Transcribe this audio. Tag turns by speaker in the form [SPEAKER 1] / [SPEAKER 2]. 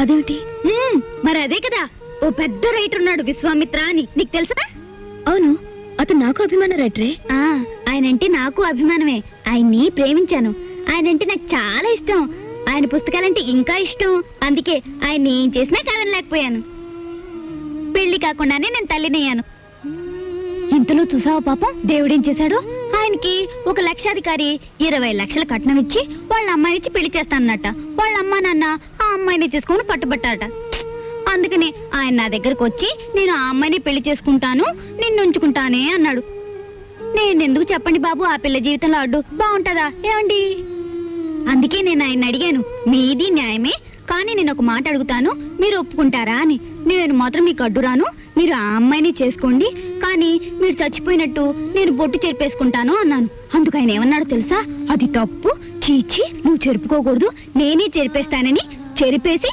[SPEAKER 1] అదేమిటి?
[SPEAKER 2] మరి అదే కదా, ఓ పెద్ద రైటర్ ఉన్నాడు విశ్వామిత్ర అని, నీకు తెలుసా?
[SPEAKER 1] అవును, అతను నాకు అభిమాన రైటరే.
[SPEAKER 2] ఆయనంటే నాకు అభిమానమే. ఆయన్ని ప్రేమించాను. ఆయనంటే నాకు చాలా ఇష్టం. ఆయన పుస్తకాలంటే ఇంకా ఇష్టం. అందుకే ఆయన్ని ఏం చేసినా కాదనలేకపోయాను. పెళ్లి కాకుండానే నేను తల్లినయ్యాను. ఇంతలో చూసావా పాపం దేవుడేం చేశాడు? ఆయనకి ఒక లక్షాధికారి 20 లక్షల కట్నం ఇచ్చి వాళ్ళ అమ్మాయినిచ్చి పెళ్లి చేస్తానన్నట. వాళ్ళ అమ్మా నాన్న ఆ అమ్మాయిని చేసుకుని పట్టుబట్టారట. అందుకని ఆయన నా దగ్గరకు వచ్చి నేను ఆ అమ్మాయిని పెళ్లి చేసుకుంటాను, నిన్ను ఉంచుకుంటానే అన్నాడు. నేనెందుకు చెప్పండి బాబు ఆ పిల్ల జీవితంలో అడ్డు? బాగుంటదా ఏమండి? అందుకే నేను ఆయన అడిగాను, మీది న్యాయమే, కానీ నేను ఒక మాట అడుగుతాను, మీరు ఒప్పుకుంటారా అని. నేను మాత్రం మీకు అడ్డురాను, మీరు ఆ అమ్మాయిని చేసుకోండి, కానీ మీరు చచ్చిపోయినట్టు నేను బొట్టు చెరిపేసుకుంటాను అన్నాను. అందుకు ఆయన ఏమన్నాడు తెలుసా? అది తప్పు, చీచి, నువ్వు చెరుపుకోకూడదు, నేనే చెరిపేస్తానని చెరిపేసి